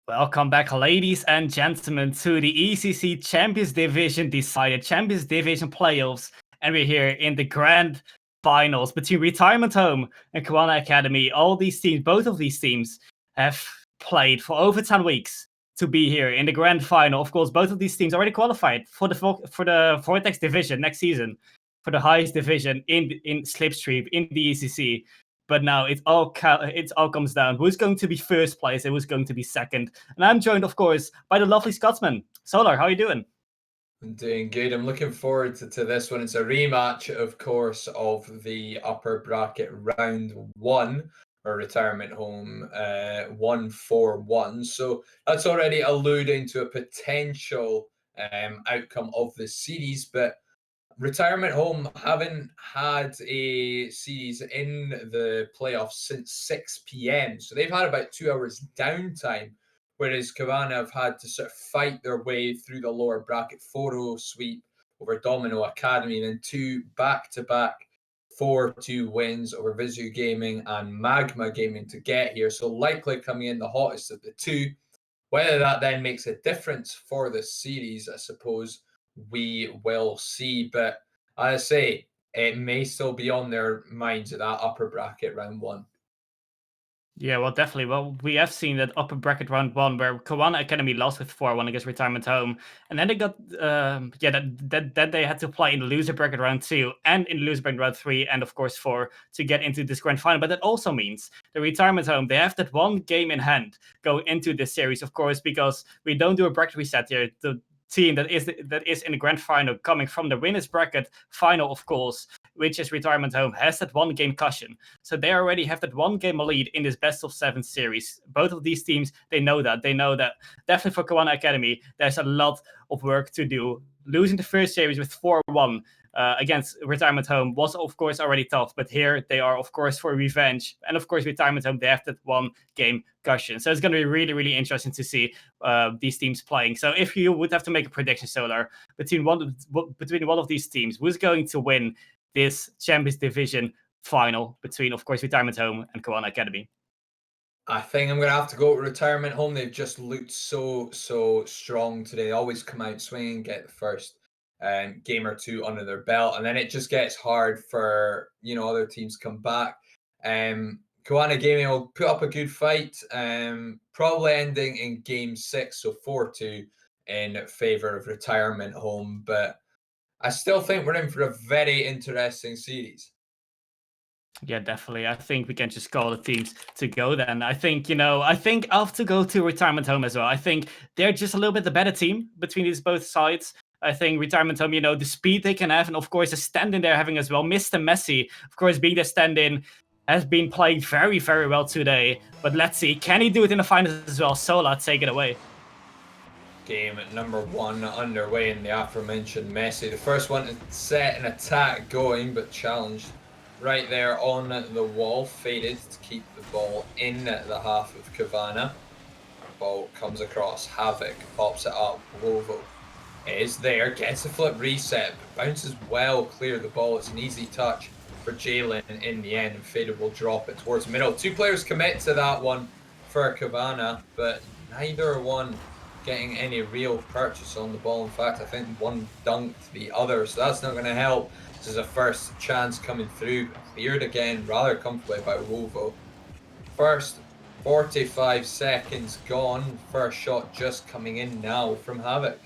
Welcome back, ladies and gentlemen, to the ECC Champions Division decided Champions Division playoffs. And we're here in the grand finals between Retirement Home and Cowana Academy. All these teams, both of these teams, have played for over 10 weeks to be here in the grand final. Of course, both of these teams already qualified for the Vortex division next season, for the highest division in Slipstream in the ECC. But now it all comes down who's going to be first place and who's going to be second. And I'm joined, of course, by the lovely Scotsman. Solar, how are you doing? I'm doing good. I'm looking forward to this one. It's a rematch, of course, of the upper bracket round one, or Retirement Home 1-4-1. So that's already alluding to a potential outcome of the series. But Retirement Home haven't had a series in the playoffs since 6 p.m. So they've had about 2 hours downtime, whereas Cowana have had to sort of fight their way through the lower bracket 4-0 sweep over Domino Academy, and then 2 back-to-back 4-2 wins over Vizu Gaming and Magma Gaming to get here. So likely coming in the hottest of the two. Whether that then makes a difference for the series, I suppose we will see. But as I say, it may still be on their minds at that upper bracket round one. Yeah, well, definitely. Well, we have seen that upper bracket round one where Cowana Academy lost with 4-1 against Retirement Home. And then they got, that they had to play in the loser bracket round two and in the loser bracket round three and, of course, four to get into this grand final. But that also means the Retirement Home, they have that one game in hand going into this series, of course, because we don't do a bracket reset here. The team that is in the grand final coming from the winners bracket final, of course, which is Retirement Home, has that one game cushion. So they already have that one game lead in this best of 7 series. Both of these teams, they know that. They know that definitely for Cowana Academy, there's a lot of work to do. Losing the first series with 4-1 against Retirement Home was, of course, already tough. But here they are, of course, for revenge. And, of course, Retirement Home, they have that one game cushion. So it's going to be really, really interesting to see these teams playing. So if you would have to make a prediction, Solar, between one of these teams, who's going to win this Champions Division final between, of course, Retirement Home and Cowana Academy? I think I'm going to have to go with Retirement Home. They've just looked so strong today. They always come out swinging, get the first game or two under their belt, and then it just gets hard for other teams to come back. Cowana Gaming will put up a good fight, probably ending in game 6, so 4-2 in favor of Retirement Home. But I still think we're in for a very interesting series. Yeah, definitely. I think we can just call the teams to go then. I think I'll have to go to Retirement Home as well. I think they're just a little bit the better team between these both sides. I think Retirement Home, the speed they can have, and of course the stand-in they're having as well. Mr. Messi, of course, being the stand-in, has been playing very, very well today. But let's see, can he do it in the finals as well? Sola, take it away. Game number 1 underway in the aforementioned Messi. The first one to set an attack going, but challenged right there on the wall. Faded to keep the ball in the half of Cowana. Ball comes across. Havoc pops it up. Wovo is there, gets a flip reset, but bounces well clear of the ball. It's an easy touch for Jalen in the end, and Faded will drop it towards the middle. 2 players commit to that one for Cowana, but neither one getting any real purchase on the ball. In fact, I think one dunked the other, so that's not going to help. This is a first chance coming through, cleared again rather comfortably by Wovo. First 45 seconds gone. First shot just coming in now from Havoc.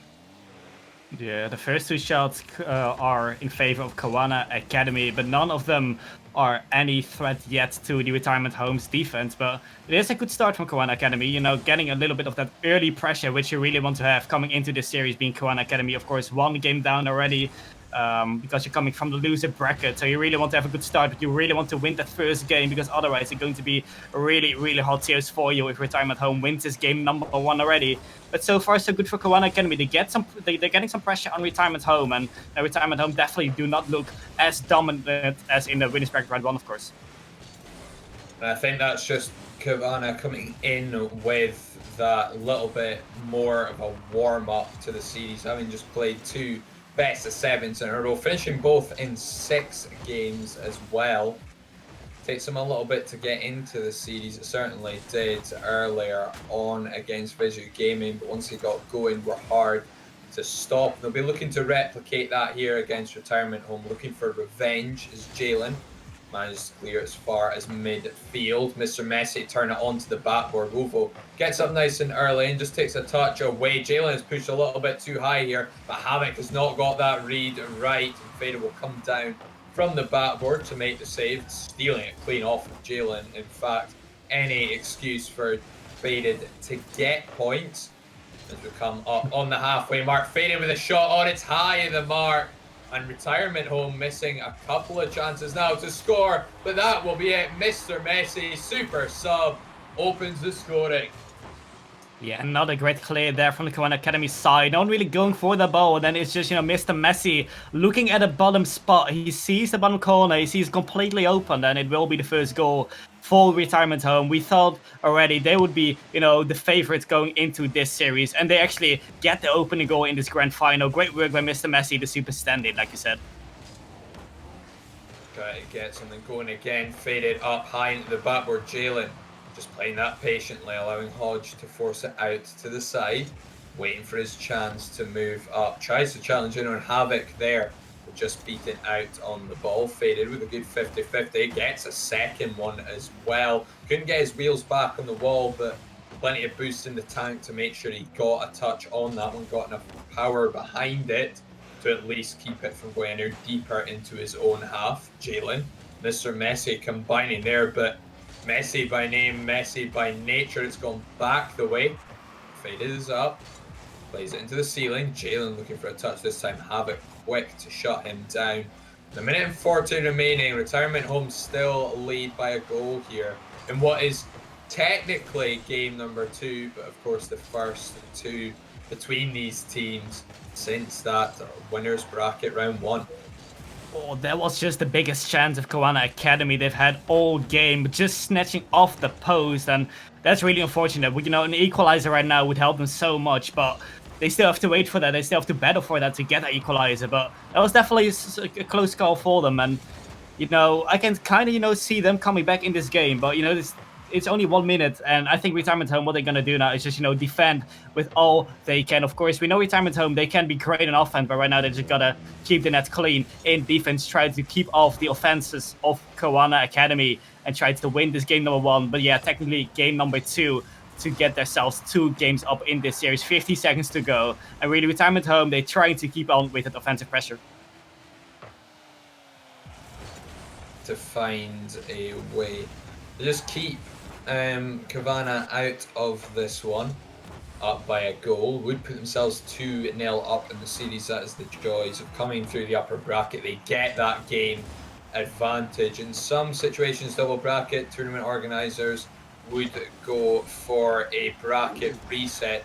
Yeah, the first 2 shots are in favor of Cowana Academy, but none of them are any threat yet to the Retirement Home's defense. But it is a good start from Cowana Academy, getting a little bit of that early pressure, which you really want to have coming into this series, being Cowana Academy, of course, 1 game down already. Because you're coming from the loser bracket, so you really want to have a good start, but you really want to win that first game, because otherwise it's going to be a really, really hard series for you if Retirement Home wins this game number 1 already. But so far, so good for Cowana Academy. They're getting some pressure on Retirement Home, and Retirement Home definitely do not look as dominant as in the winners bracket round 1, of course. And I think that's just Cowana coming in with that little bit more of a warm-up to the series, having just played 2 best of 7s in a row, finishing both in 6 games as well. Takes them a little bit to get into the series. It certainly did earlier on against Visual Gaming, but once they got going, were hard to stop. They'll be looking to replicate that here against Retirement Home, looking for revenge as Jalen manages to clear as far as midfield. Mr. Messi turn it onto the backboard. Wolvo gets up nice and early and just takes a touch away. Jalen has pushed a little bit too high here, but Havoc has not got that read right. And Fader will come down from the backboard to make the save, stealing it clean off of Jalen. In fact, any excuse for Faded to get points as we come up on the halfway mark. Faded with a shot on, it's high in the mark. And Retirement Home missing a couple of chances now to score, but that will be it. Mr. Messi, super sub, opens the scoring. Yeah, another great clear there from the Cowana Academy side. No one really going for the ball. And then it's just, Mr. Messi looking at the bottom spot. He sees the bottom corner. He sees completely open. And it will be the first goal for Retirement Home. We thought already they would be, the favorites going into this series. And they actually get the opening goal in this grand final. Great work by Mr. Messi, the super stand-in, like you said. Try to get something going again. Faded up high into the backboard. Jalen just playing that patiently, allowing Hodge to force it out to the side, waiting for his chance to move up. Tries to challenge in on Havoc there, but just beaten out on the ball. Faded with a good 50-50, gets a second one as well. Couldn't get his wheels back on the wall, but plenty of boost in the tank to make sure he got a touch on that one, got enough power behind it to at least keep it from going any deeper into his own half. Jalen, Mr. Messi combining there, but Messi by name, Messi by nature. It's gone back the way. Faded is up. Plays it into the ceiling. Jalen looking for a touch this time. Havoc quick to shut him down. A minute and 40 remaining. Retirement Home still lead by a goal here in what is technically game number 2, but of course the first 2 between these teams since that winners bracket round 1. Oh, that was just the biggest chance of Cowana Academy they've had all game, just snatching off the post, and that's really unfortunate. An equalizer right now would help them so much, but they still have to wait for that. They still have to battle for that to get that equalizer, but that was definitely a close call for them, and, I can kind of, see them coming back in this game, but, it's only 1 minute, and I think Retirement Home, what they're going to do now is just, defend with all they can. Of course, we know Retirement Home, they can be great in offense, but right now they just got to keep the net clean in defense, try to keep off the offenses of Cowana Academy and try to win this game number 1. But yeah, technically game number 2 to get themselves 2 games up in this series. 50 seconds to go. And really, Retirement Home, they're trying to keep on with that offensive pressure. To find a way to just keep Cowana out of this one, up by a goal, would put themselves 2-0 up in the series. That is the joys of coming through the upper bracket. They get that game advantage. In some situations, double bracket tournament organisers would go for a bracket reset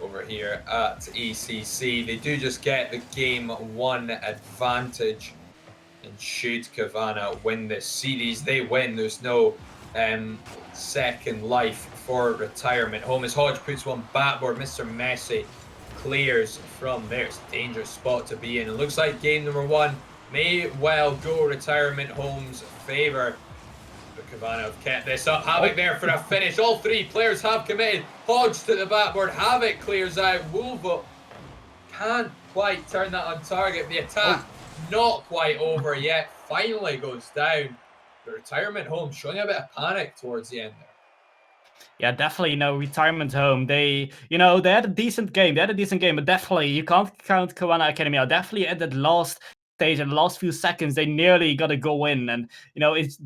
over here at ECC. They do just get the game 1 advantage, and should Cowana win this series, they win. There's no second life for Retirement Home as Hodge puts one backboard. Mr. Messi clears from there. It's a dangerous spot to be in. It looks like game number 1 may well go Retirement Home's favour. But Cowana have kept this up. Havoc there for a finish. All 3 players have committed. Hodge to the backboard. Havoc clears out. Wolvo can't quite turn that on target. The attack not quite over yet. Finally goes down. The Retirement Home showing a bit of panic towards the end there. Yeah, definitely, Retirement Home, they had a decent game. But definitely, you can't count Cowana Academy out. Definitely at that last stage, in the last few seconds, they nearly got to go in. And,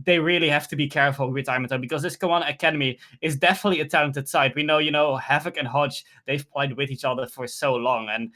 they really have to be careful with Retirement Home, because this Cowana Academy is definitely a talented side. We know, Havoc and Hodge, they've played with each other for so long. And,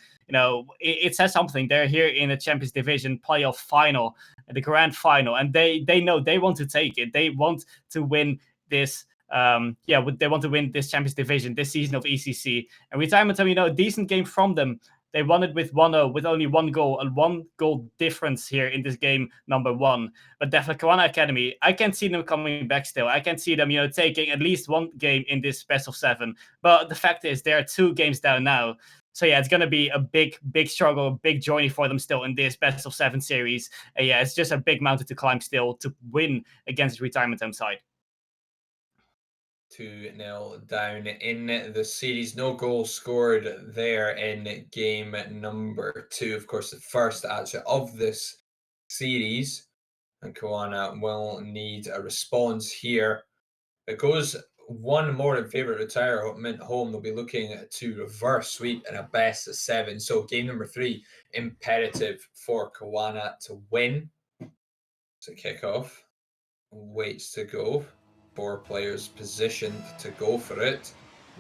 it says something. They're here in the Champions Division playoff final, the grand final, and they know they want to take it. They want to win this. They want to win this Champions Division this season of ECC. And Retirement Home, a decent game from them. They won it with 1-0, with only 1 goal, and 1 goal difference here in this game number 1. But definitely Cowana Academy, I can see them coming back still. I can see them, taking at least 1 game in this best of 7. But the fact is, they are 2 games down now. So yeah, it's gonna be a big struggle, a big journey for them still in this best of 7 series. Yeah, it's just a big mountain to climb still to win against the retirement home side. 2-0 down in the series. No goals scored there in game number 2. Of course, the first actually of this series. And cowana will need a response here. It goes one more in favour of retirement home. They'll be looking to reverse sweep in a best of 7. So game number 3, imperative for cowana to win. So kickoff waits to go. 4 players positioned to go for it.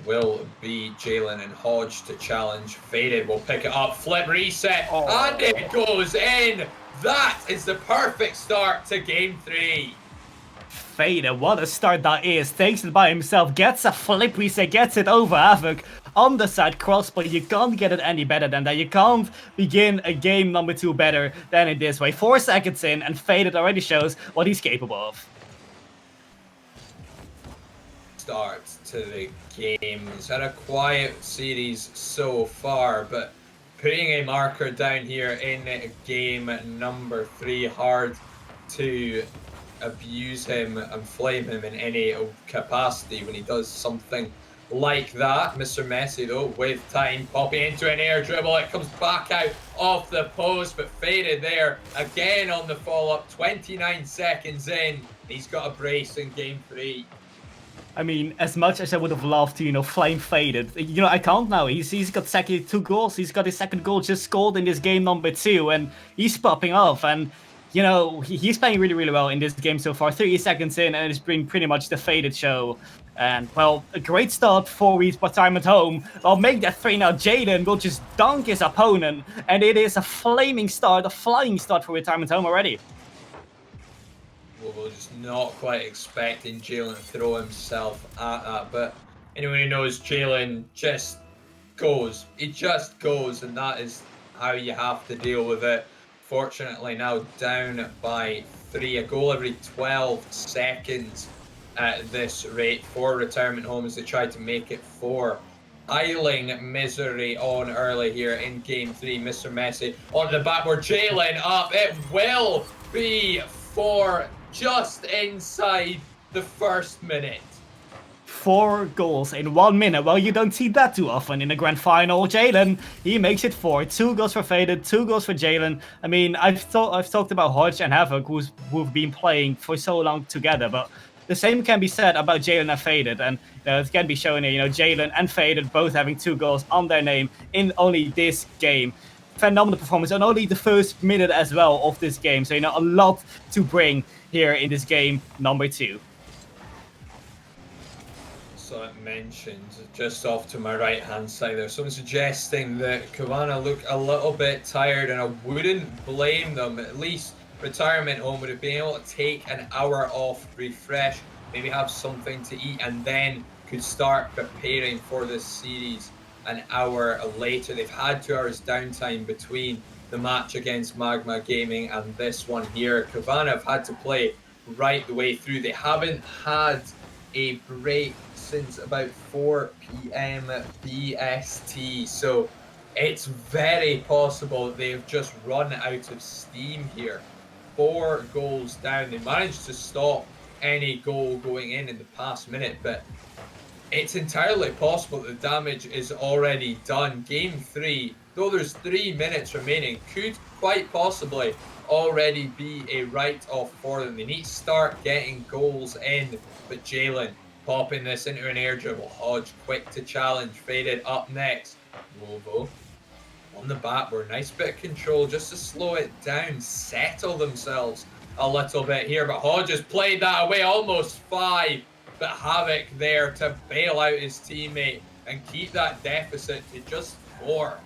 Will be Jalen and Hodge to challenge. Faded will pick it up. Flip reset. Oh. And it goes in. That is the perfect start to game 3. Faded, what a start that is. Takes it by himself, gets a flip reset, gets it over Havoc on the side cross, but you can't get it any better than that. You can't begin a game number 2 better than in this way. 4 seconds in, and Faded already shows what he's capable of. Start to the game. It's had a quiet series so far, but putting a marker down here in game number 3, hard to abuse him and flame him in any capacity when he does something like that. Mr. Messi, though, with time, popping into an air dribble. It comes back out off the post, but Faded there again on the follow-up. 29 seconds in. He's got a brace in game 3. I mean, as much as I would have loved to, flame Faded, I can't now. He's got 2 goals. He's got his 2nd goal just scored in this game number 2, and he's popping off. And he's playing really, really well in this game so far. 30 seconds in, and it's been pretty much the Faded show. And, well, a great start for retirement home. I'll make that 3 now. Jaden will just dunk his opponent, and it is a flaming start, a flying start for retirement home already. We're just not quite expecting Jalen to throw himself at that, but anyone who knows Jalen just goes. He just goes, and that is how you have to deal with it. Fortunately, now down by 3, a goal every 12 seconds at this rate for retirement home as they try to make it 4. Eiling misery on early here in game 3. Mr. Messi on the backward. Jalen up. It will be 4 just inside the 1st minute. 4 goals in 1 minute. Well, you don't see that too often in the grand final. Jalen, he makes it 4. 2 goals for Faded, 2 goals for Jalen. I mean, I've talked about Hodge and Havoc, who've been playing for so long together, but the same can be said about Jalen and Faded, and it can be shown here. Jalen and Faded both having 2 goals on their name in only this game. Phenomenal performance on only the 1st minute as well of this game. So a lot to bring here in this game number 2. So it mentioned just off to my right hand side there, someone suggesting that cowana look a little bit tired, and I wouldn't blame them. At least retirement home would have been able to take an hour off, refresh, maybe have something to eat, and then could start preparing for this series an hour later. They've had 2 hours downtime between the match against Magma Gaming and this one here. cowana have had to play right the way through. They haven't had a break since about 4 p.m. BST, so it's very possible they've just run out of steam here. 4 goals down. They managed to stop any goal going in the past minute, but it's entirely possible the damage is already done. Game 3, though there's 3 minutes remaining, could quite possibly already be a write-off for them. They need to start getting goals in, but Jalen popping this into an air dribble. Hodge quick to challenge. Faded up next. Lovo on the backward. Nice bit of control just to slow it down, settle themselves a little bit here, but Hodge has played that away. Almost 5, but Havoc there to bail out his teammate and keep that deficit to just 4.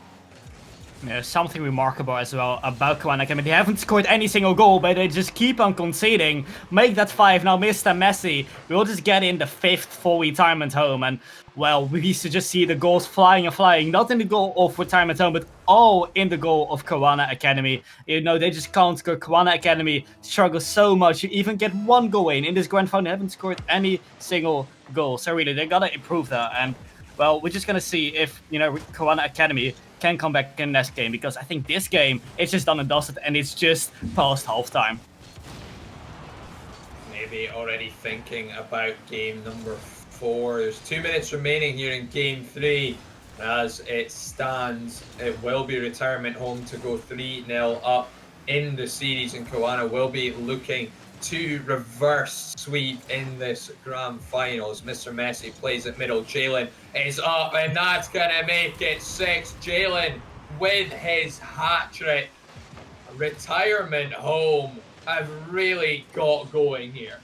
Something remarkable as well about cowana. I mean, they haven't scored any single goal, but they just keep on conceding. Make that 5 now, Mr. Messi. We'll just get in the 5th for retirement home, and well, we used to just see the goals flying and flying, not in the goal of retirement home, but all in the goal of cowana Academy. They just can't score. cowana Academy struggles so much. You even get 1 goal in this grand final. They haven't scored any single goal, so really, they gotta improve that. And well, we're just gonna see if Cowana Academy can come back in next game, because I think this game it's just done and dusted, and it's just past halftime. Maybe already thinking about game number 4. There's 2 minutes remaining here in game 3. As it stands, it will be Retirement Home to go 3-0 up in the series, and Cowana will be looking to reverse sweep in this grand final. As Mr. Messi plays at middle, Jalen is up, and that's gonna make it 6. Jalen with his hat trick. Retirement Home have really got going here.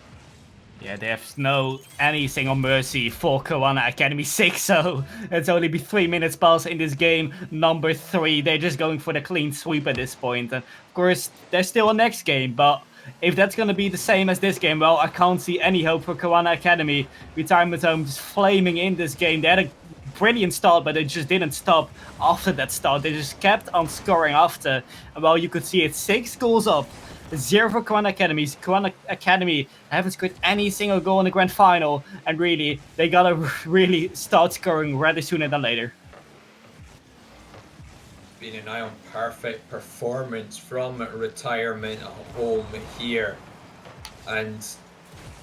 Yeah, there's no any single mercy for Cowana Academy 6, so it's only be 3 minutes past in this game number 3. They're just going for the clean sweep at this point. And of course, there's still a next game, but if that's going to be the same as this game, well, I can't see any hope for Cowana Academy. Retirement Home just flaming in this game. They had a brilliant start, but they just didn't stop after that start. They just kept on scoring after. And well, you could see it 6 goals up. 0 for Cowana Academy. Cowana Academy haven't scored any single goal in the grand final, and really, they gotta really start scoring rather sooner than later. Been an eye on perfect performance from Retirement Home here, and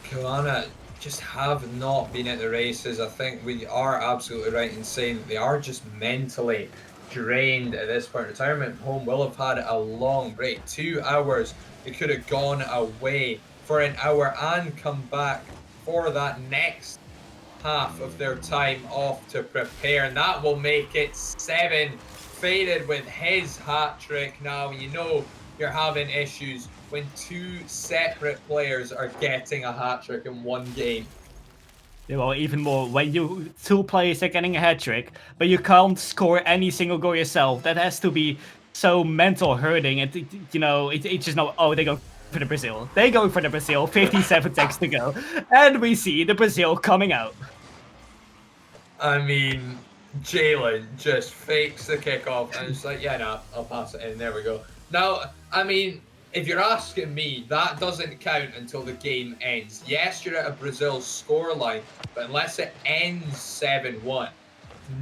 Cowana just have not been at the races. I think we are absolutely right in saying that they are just mentally drained at this point. Retirement Home will have had a long break, 2 hours. They could have gone away for an hour and come back for that next half of their time off to prepare, and that will make it 7. Faded with his hat trick. Now you know you're having issues when 2 separate players are getting a hat trick in one game. Yeah, well, even more when 2 players are getting a hat trick, but you can't score any single goal yourself. That has to be so mental hurting. And it's just no. Oh, they go for the Brazil. They go for the Brazil. 57 seconds to go, and we see the Brazil coming out. I mean, Jalen just fakes the kickoff and it's like, yeah, no, I'll pass it in. There we go. Now, I mean, if you're asking me, that doesn't count until the game ends. Yes, you're at a Brazil scoreline, but unless it ends 7-1,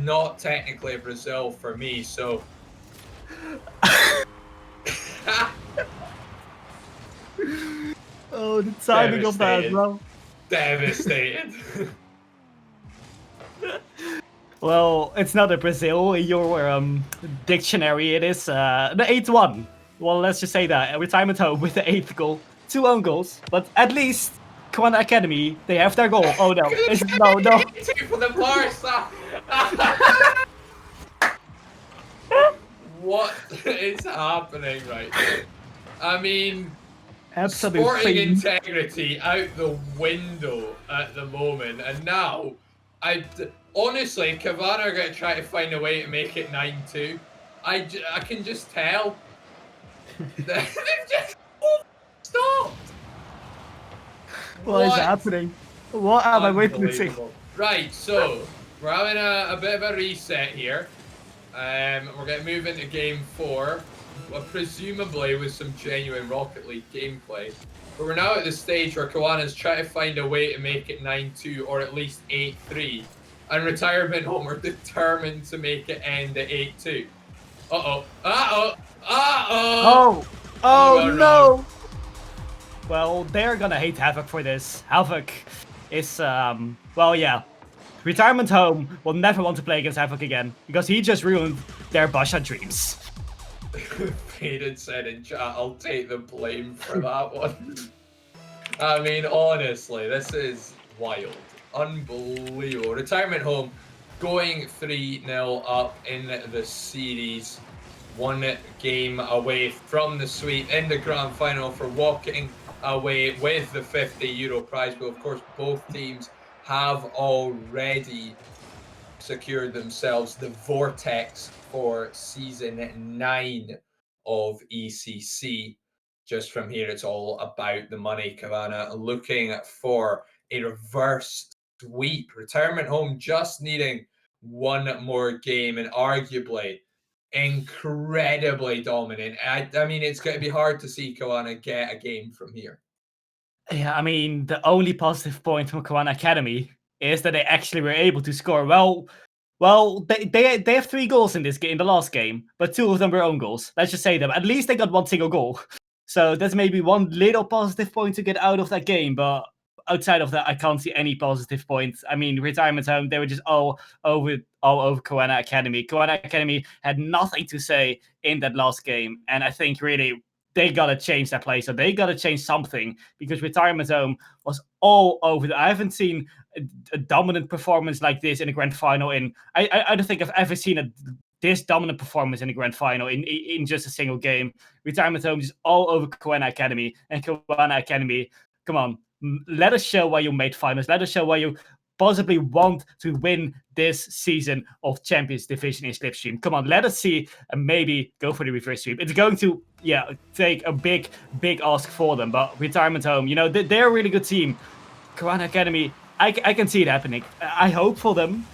not technically a Brazil for me. So. Oh, the timing of that, bro. Devastated. Well, it's not a Brazil. In your dictionary, it is the 8-1. Well, let's just say that. Retirement Home with the 8th goal. 2 own goals. But at least Cowana Academy, they have their goal. Oh, no. No. For the Barca. What is happening right now? I mean, absolute sporting integrity out the window at the moment. And now, honestly, Cowana are going to try to find a way to make it 9-2. I can just tell. They've just stopped. What is happening? What am I witnessing? Right, so we're having a bit of a reset here. We're going to move into game 4, presumably with some genuine Rocket League gameplay. But we're now at the stage where Kowana's trying to find a way to make it 9-2 or at least 8-3. And Retirement Home are determined to make it end at 8-2. Uh-oh. Uh-oh. Uh-oh. Oh no. Well, they're gonna hate Havoc for this. Havoc is, well, yeah. Retirement Home will never want to play against Havoc again, because he just ruined their Basha dreams. Peyton said in chat, I'll take the blame for that one. I mean, honestly, this is wild. Unbelievable. Retirement Home going 3-0 up in the series. 1 game away from the sweep in the grand final for walking away with the €50 prize. But of course, both teams have already secured themselves the Vortex for season 9 of ECC. Just from here, it's all about the money. Cowana looking for a reverse sweep. Retirement Home just needing 1 more game, and arguably incredibly dominant. I mean, it's going to be hard to see Cowana get a game from here. Yeah, I mean, the only positive point from Cowana Academy is that they actually were able to score. Well, Well, they have 3 goals in this game, in the last game, but 2 of them were own goals. Let's just say them. At least they got 1 single goal. So that's maybe one little positive point to get out of that game, but outside of that, I can't see any positive points. I mean, retirement home, they were just all over Cowana Academy. Cowana Academy had nothing to say in that last game, and I think really they gotta change that play. So they gotta change something because retirement home was all over. I haven't seen a dominant performance like this in a grand final. I don't think I've ever seen this dominant performance in a grand final in just a single game. Retirement home is all over Cowana Academy, and Cowana Academy, come on, let us show why you made finals. Let us show why you possibly want to win this season of Champions Division in Slipstream. Come on, let us see and maybe go for the reverse sweep. It's going to, take a big ask for them, but retirement home, they're a really good team. Cowana Academy, I can see it happening. I hope for them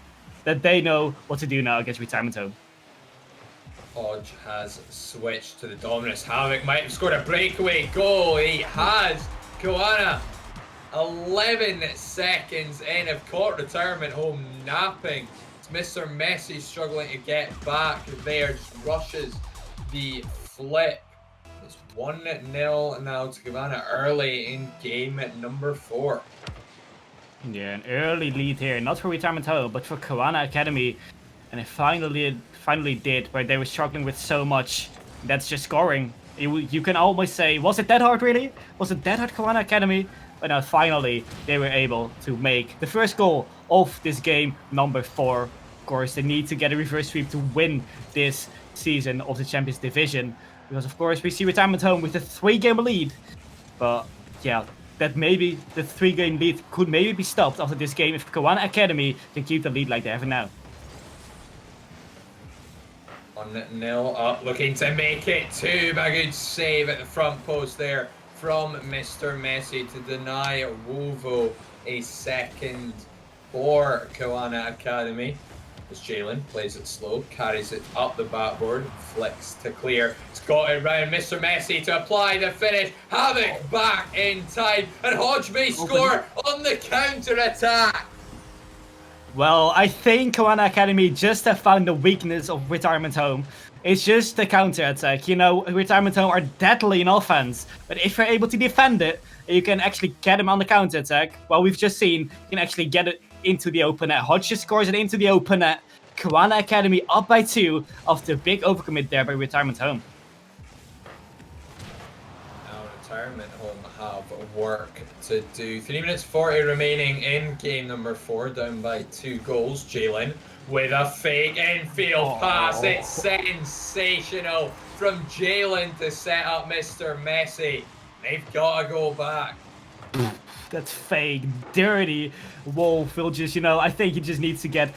that they know what to do now against retirement home. Hodge has switched to the dominance. Havoc might have scored a breakaway goal. He has. Cowana, 11 seconds in, have caught retirement home napping. It's Mr. Messi struggling to get back there. Just rushes the flip. It's 1-0 now to Cowana early in game number 4. Yeah, an early lead here, not for retirement home, but for Cowana Academy. And it finally did, where they were struggling with so much. That's just scoring. You can almost say, was it that hard really? Was it that hard, Cowana Academy? But now finally they were able to make the first goal of this game number 4. Of course, they need to get a reverse sweep to win this season of the Champions Division. Because of course we see retirement home with a 3-game lead. But yeah, that maybe the 3-game lead could maybe be stopped after this game if Cowana Academy can keep the lead like they have now. 1-0 up, looking to make it 2, but a good save at the front post there from Mr. Messi to deny Wovo a second for Cowana Academy. As Jalen plays it slow, carries it up the backboard, flicks to clear. It's got it round Mr. Messi to apply the finish. Havoc back in time, and Hodge may score on the counter-attack. Well, I think Cowana Academy just have found the weakness of retirement home. It's just the counter-attack. Retirement home are deadly in offense, but if you're able to defend it, you can actually get them on the counter-attack. Well, we've just seen you can actually get it into the open net. Hodge just scores it into the open net. Cowana Academy up by 2 after big overcommit there by retirement home. Now retirement home have work to do. 3 minutes 40 remaining in game number 4, down by 2 goals. Jalen with a fake infield pass. It's sensational from Jalen to set up Mr. Messi. They've got to go back. That's fake, dirty. Wolf will just, I think he just needs to get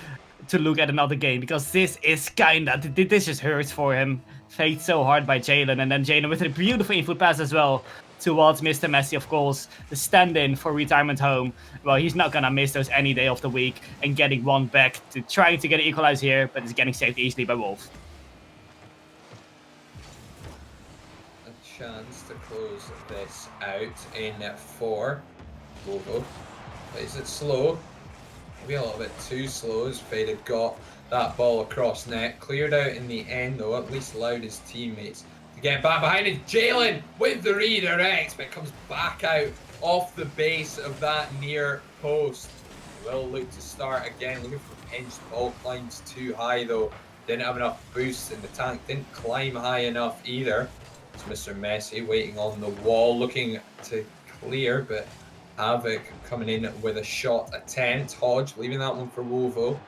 to look at another game because this is this just hurts for him. Faked so hard by Jalen, and then Jalen with a beautiful input pass as well towards Mr. Messi, of course, the stand-in for retirement home. Well, he's not gonna miss those any day of the week, and getting one back to trying to get an equalize here, but it's getting saved easily by Wolf. A chance to close this out in 4. Logo plays it slow, maybe a little bit too slow as Fade had got that ball across net. Cleared out in the end though, at least allowed his teammates to get back behind it. Jalen with the redirect, but comes back out off the base of that near post. Will look to start again, looking for pinched ball, climbs too high though. Didn't have enough boost in the tank, didn't climb high enough either. It's Mr. Messi waiting on the wall, looking to clear, but Havoc coming in with a shot attempt. Hodge leaving that one for Wovo.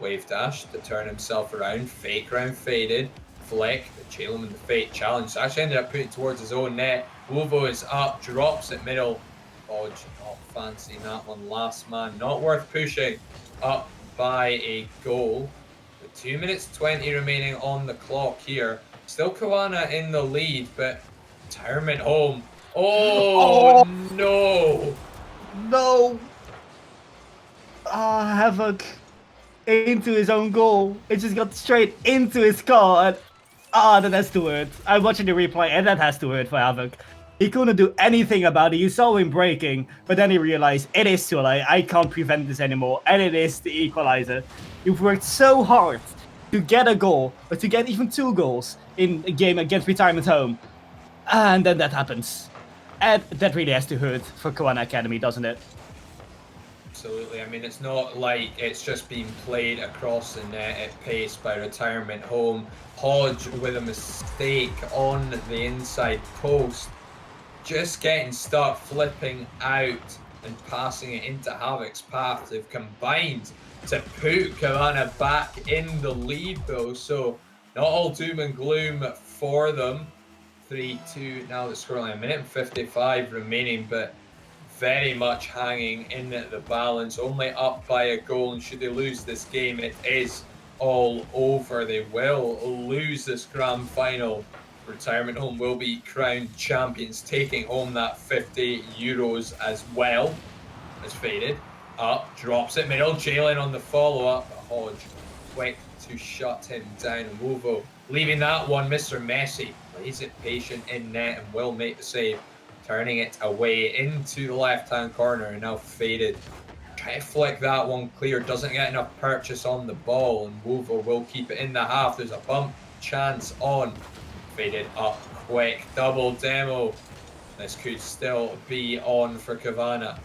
Wave dash to turn himself around. Fake round faded. Flick. Jalen with the fake challenge. Actually ended up putting it towards his own net. Wovo is up. Drops it middle. Hodge not fancying that one. Last man. Not worth pushing. Up by a goal. With 2 minutes 20 remaining on the clock here. Still Cowana in the lead, but retirement home. Oh, no! No! Havoc into his own goal. It just got straight into his car, and that has to hurt. I'm watching the replay, and that has to hurt for Havoc. He couldn't do anything about it. You saw him breaking, but then he realized it is too late. I can't prevent this anymore, and it is the equalizer. You've worked so hard to get a goal, or to get even 2 goals in a game against Retirement Home, and then that happens. And that really has to hurt for Cowana Academy, doesn't it? Absolutely. I mean, it's not like it's just being played across the net at pace by Retirement Home. Hodge with a mistake on the inside post. Just getting stuck, flipping out and passing it into Havoc's path. They've combined to put Cowana back in the lead though, so not all doom and gloom for them. 3-2 now the scoreline, a minute and 55 remaining, but very much hanging in the balance, only up by a goal, and should they lose this game, it is all over. They will lose this grand final. Retirement Home will be crowned champions, taking home that 50 euros as well. As Faded up, drops it middle, Jalen on the follow-up, Hodge quick to shut him down. Wovo leaving that one, Mr. Messi plays it patient in net and will make the save, turning it away into the left-hand corner, and now Faded try to flick that one clear, doesn't get enough purchase on the ball, and Wovo will keep it in the half. There's a bump chance on. Faded up quick, double demo. This could still be on for Cowana.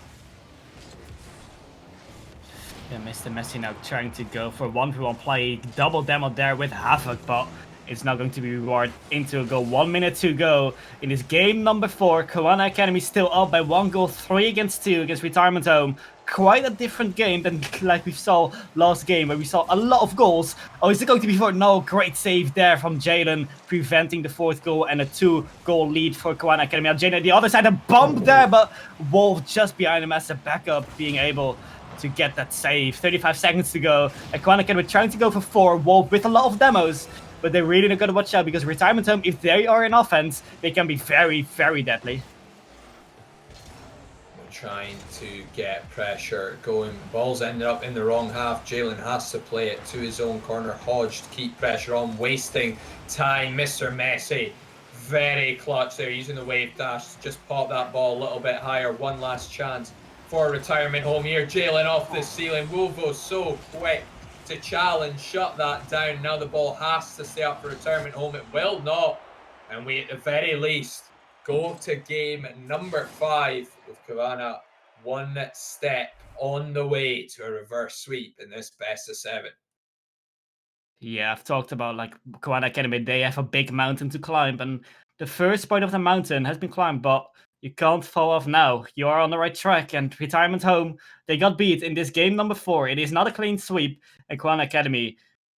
Yeah, Mr. Messi now trying to go for 1v1 play, double demo there with Havoc, but it's not going to be rewarded into a goal. 1 minute to go in this game number 4. Cowana Academy still up by 1 goal, 3 against 2 against Retirement Home. Quite a different game than like we saw last game, where we saw a lot of goals. Oh, is it going to be 4? No, great save there from Jalen, preventing the 4th goal and a 2-goal lead for Cowana Academy. Now Jalen on the other side, a bump there, but Wolf just behind him as a backup, being able to get that save. 35 seconds to go. And Cowana Academy trying to go for 4. Wolf with a lot of demos, but they're really not going to watch out, because Retirement Home, if they are in offense, they can be very, very deadly. Trying to get pressure going. Ball's ended up in the wrong half. Jalen has to play it to his own corner. Hodge to keep pressure on, wasting time. Mr. Messi, very clutch there, using the wave dash to just pop that ball a little bit higher. One last chance for Retirement Home here. Jalen off the ceiling. Wovo so quick to challenge, shut that down. Now the ball has to stay up for Retirement Home. It will not. And we, at the very least, go to game number 5 with Cowana 1 step on the way to a reverse sweep in this best of 7. Yeah, I've talked about like Cowana Academy, they have a big mountain to climb, and the first part of the mountain has been climbed, but you can't fall off now. You are on the right track, and Retirement Home, they got beat in this game number 4. It is not a clean sweep, and Cowana Academy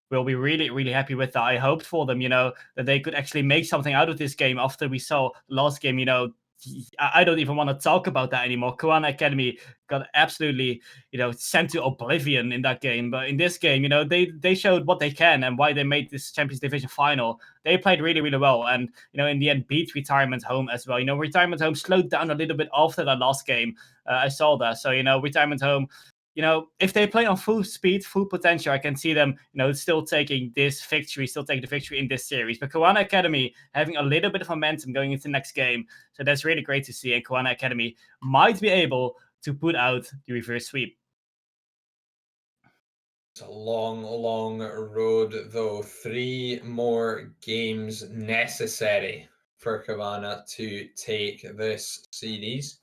will be really, really happy with that. I hoped for them, that they could actually make something out of this game after we saw last game, I don't even want to talk about that anymore. Cowana Academy got absolutely, sent to oblivion in that game. But in this game, they showed what they can and why they made this Champions Division final. They played really, really well. And, in the end, beat Retirement Home as well. Retirement Home slowed down a little bit after that last game. I saw that. So, Retirement Home, if they play on full speed, full potential, I can see them, still taking the victory in this series. But Cowana Academy having a little bit of momentum going into the next game. So that's really great to see. And Cowana Academy might be able to put out the reverse sweep. It's a long, long road, though. 3 more games necessary for Cowana to take this series.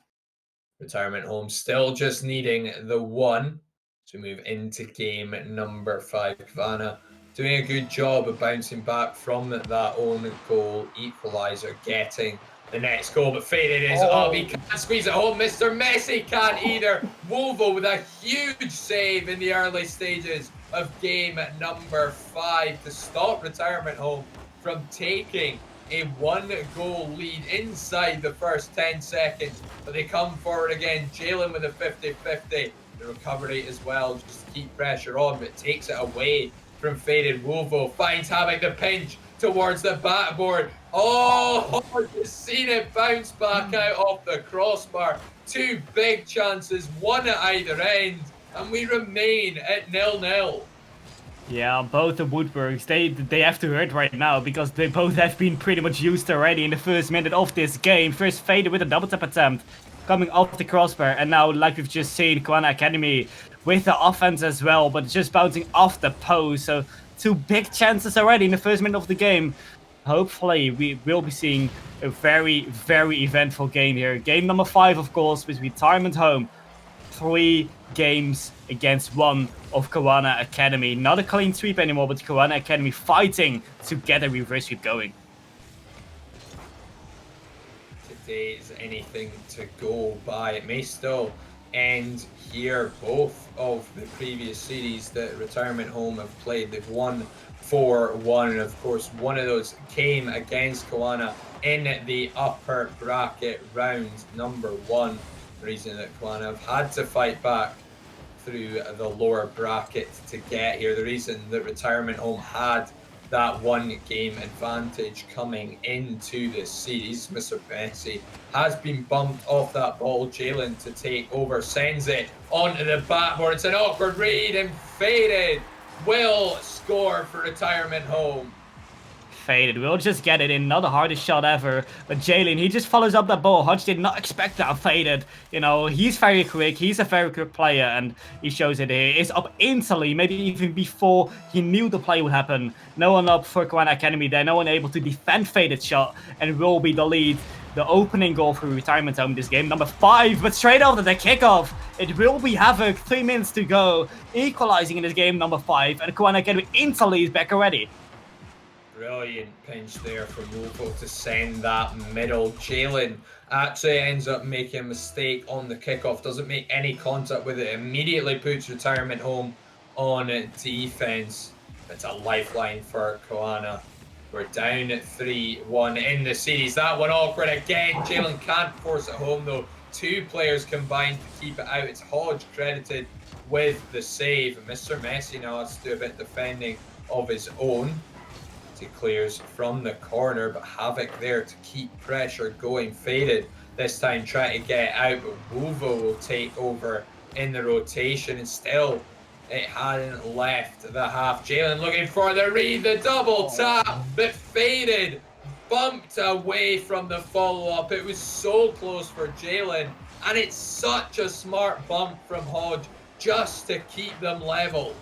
Retirement Home still just needing the 1 to move into game number 5. Cowana doing a good job of bouncing back from that own goal equaliser, getting the next goal, but Faded is up. He can't squeeze it home. Mr. Messi can't either. Wovo with a huge save in the early stages of game number 5 to stop Retirement Home from taking a 1-goal lead inside the first 10 seconds. But they come forward again. Jalen with a 50-50. The recovery as well, just to keep pressure on, but takes it away from Faded. Wovo finds Havoc the pinch towards the backboard. Oh, just seen it bounce back out off the crossbar. 2 big chances, 1 at either end, and we remain at 0-0. Yeah, both the Woodburgs, they have to hurt right now because they both have been pretty much used already in the first minute of this game. First Faded with a double tap attempt coming off the crossbar, and now, like we've just seen, Cowana Academy with the offense as well, but just bouncing off the post. So two big chances already in the first minute of the game. Hopefully, we will be seeing a very, very eventful game here. Game number 5, of course, with Retirement Home. 3 games against 1 of Cowana Academy. Not a clean sweep anymore, but Cowana Academy fighting to get a reverse sweep going. Today is anything to go by. It may still end here. Both of the previous series that Retirement Home have played, they've won 4-1. And of course, one of those came against Cowana in the upper bracket round number 1. The reason that Cowana have had to fight back through the lower bracket to get here. The reason that Retirement Home had that 1 game advantage coming into this series. Mr. Messi has been bumped off that ball. Jalen to take over, sends it onto the backboard. It's an awkward read, and Faded will score for Retirement Home. Faded. We'll just get it in. Not the hardest shot ever. But Jalen, he just follows up that ball. Hodge did not expect that. Faded. You know, he's very quick. He's a very quick player, and he shows it here. It's up instantly, maybe even before he knew the play would happen. No one up for Cowana Academy there. No one able to defend Faded shot, and will be the lead. The opening goal for Retirement Home this game, number 5, but straight after the kickoff, it will be Havoc. 3 minutes to go, equalizing in this game, number 5, and Cowana Academy instantly is back already. Brilliant pinch there from Lovo to send that middle. Jalen actually ends up making a mistake on the kickoff, doesn't make any contact with it, immediately puts Retirement Home on defense. It's a lifeline for Cowana. We're down at 3-1 in the series. That one awkward again. Jalen can't force it home though. 2 players combined to keep it out. It's Hodge credited with the save. Mr. Messi now has to do a bit of defending of his own. He clears from the corner, but Havoc there to keep pressure going. Faded this time trying to get out, but Wovo will take over in the rotation, and still it hadn't left the half. Jalen looking for the read, the double tap, but Faded bumped away from the follow-up. It was so close for Jalen, and it's such a smart bump from Hodge just to keep them level.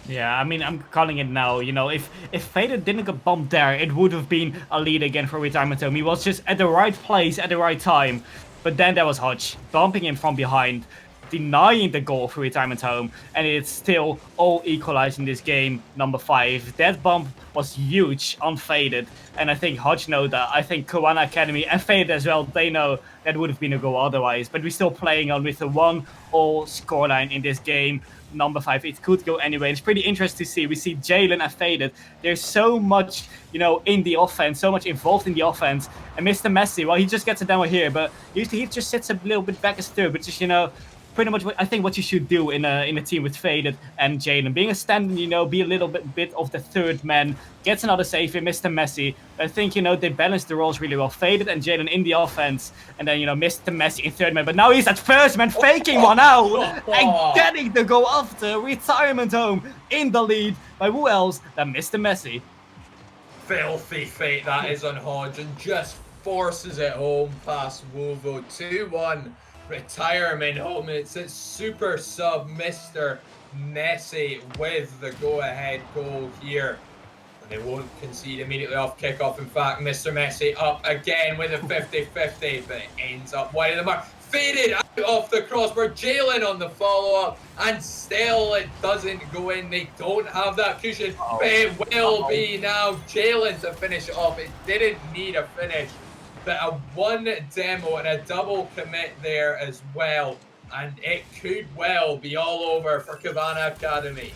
Yeah, I mean, I'm calling it now. You know, if Faded didn't get bumped there, it would have been a lead again for Retirement Home. He was just at the right place at the right time. But then there was Hodge bumping him from behind, denying the goal for Retirement Home, and it's still all equalizing this game, number 5. That bump was huge on Faded, and I think Hodge knows that. I think Cowana Academy and Faded as well, they know that would have been a goal otherwise. But we're still playing on with a 1-all scoreline in this game. Number 5, it could go anyway. It's pretty interesting to see. We see Jalen and Faded. There's so much, you know, in the offense, so much involved in the offense. And Mr. Messi, well, he just gets it down here, but usually he just sits a little bit back as third, which is, you know, pretty much what I think what you should do in a team with Faded and Jalen. Being a stand-in, you know, be a little bit of the third man. Gets another save in Mr. Messi. I think, you know, they balance the roles really well. Faded and Jalen in the offense, and then, you know, Mr. Messi in third man. But now he's at first man, faking one out and getting the goal after. Retirement Home in the lead by who else than Mr. Messi. Filthy fate that is on Hodge, and just forces it home past Wovo. 2-1. Retirement Home. It's a super sub Mr. Messi with the go-ahead goal here. And they won't concede immediately off kickoff. In fact, Mr. Messi up again with a 50-50, but it ends up wide of the mark. Faded out off the crossbar. Jalen on the follow-up, and still it doesn't go in. They don't have that cushion, but it will be now Jalen to finish it off. It didn't need a finish, but a 1 demo and a double commit there as well, and it could well be all over for Cowana Academy.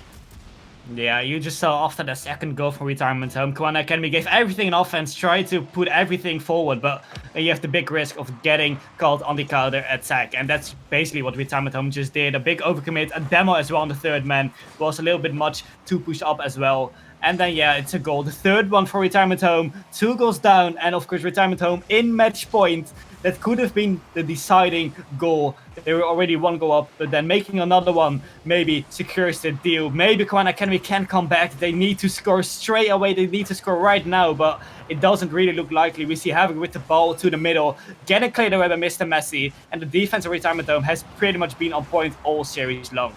Yeah, you just saw after the second goal from Retirement Home, Cowana Academy gave everything in offense, tried to put everything forward, but you have the big risk of getting called on the counter attack, and that's basically what Retirement Home just did. A big overcommit, a demo as well on the third man, was a little bit much to push up as well. And then, yeah, it's a goal. The third one for Retirement Home. 2 goals down. And, of course, Retirement Home in match point. that could have been the deciding goal. They were already one goal up, but then making another one maybe secures the deal. Maybe Cowana Academy can come back. They need to score straight away. They need to score right now, but it doesn't really look likely. We see Havoc with the ball to the middle, getting cleared away by Mr. Messi, and the defense of Retirement Home has pretty much been on point all series long.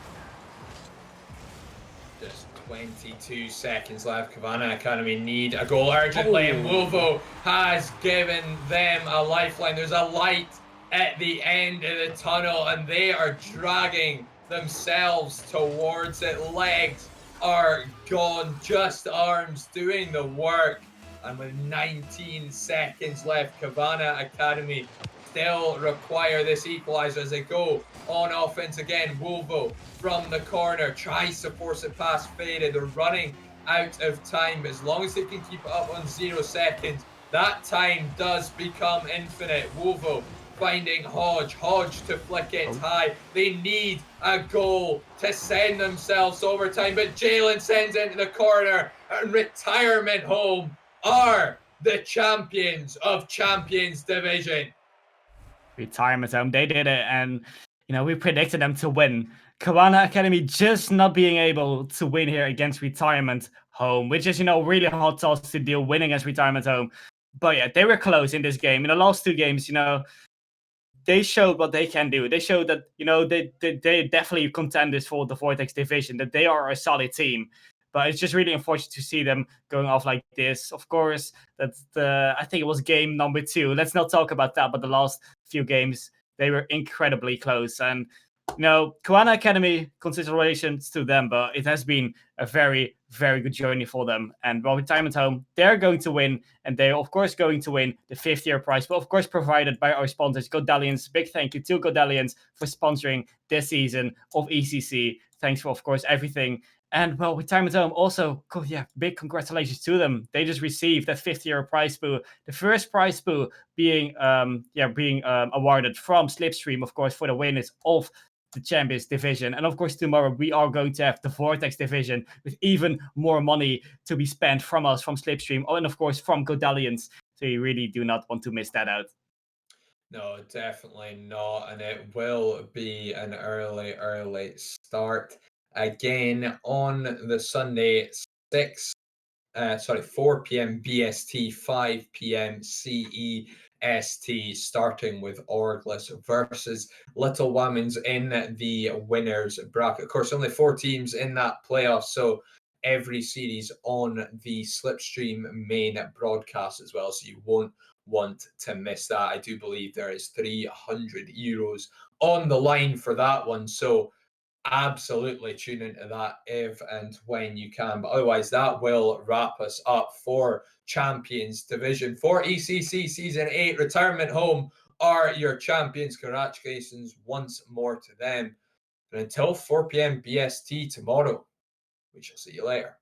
Just 22 seconds left. Cowana Academy need a goal urgently, and Wolvo has given them a lifeline. There's a light at the end of the tunnel, and they are dragging themselves towards it. Legs are gone, just arms doing the work. And with 19 seconds left, Cowana Academy still require this equaliser as they go on offense again. Wolvo from the corner tries to force it past Faded. They're running out of time, but as long as they can keep it up on 0 seconds, that time does become infinite. Wolvo finding Hodge to flick it high. They need a goal to send themselves to overtime, but Jalen sends it into the corner, and Retirement Home are the champions of Champions Division. Retirement Home, they did it, and we predicted them to win. Cowana Academy just not being able to win here against Retirement Home, which is really hard task to deal winning against Retirement Home. But yeah, they were close in this game. In the last 2 games, they showed what they can do. They showed that they definitely contenders for the Vortex division, that they are a solid team. But it's just really unfortunate to see them going off like this. Of course, I think it was game number 2. Let's not talk about that, but the last few games, they were incredibly close. And Cowana Academy, considerations to them, but it has been a very, very good journey for them. And while Retirement Home, they're going to win, and they're of course going to win the 5th-year prize, but of course provided by our sponsors, Godallions. Big thank you to Godallions for sponsoring this season of ECC. Thanks for, of course, everything. And well, Retirement Home also, big congratulations to them. They just received that 5th-year prize pool, the first prize pool being awarded from Slipstream, of course, for the winners of the Champions Division. And of course, tomorrow we are going to have the Vortex Division with even more money to be spent from us, from Slipstream, and of course from Godallions. So you really do not want to miss that out. No, definitely not. And it will be an early start again on the Sunday, 4 p.m. BST, 5 p.m. CEST, starting with Orglis versus Little Women's in the winners bracket. Of course, only 4 teams in that playoff, so every series on the Slipstream main broadcast as well, so you won't want to miss that. I do believe there is €300 on the line for that one, so absolutely tune into that if and when you can. But otherwise, that will wrap us up for Champions Division. For ECC Season 8, Retirement Home are your champions. Congratulations once more to them. And until 4 p.m. BST tomorrow, we shall see you later.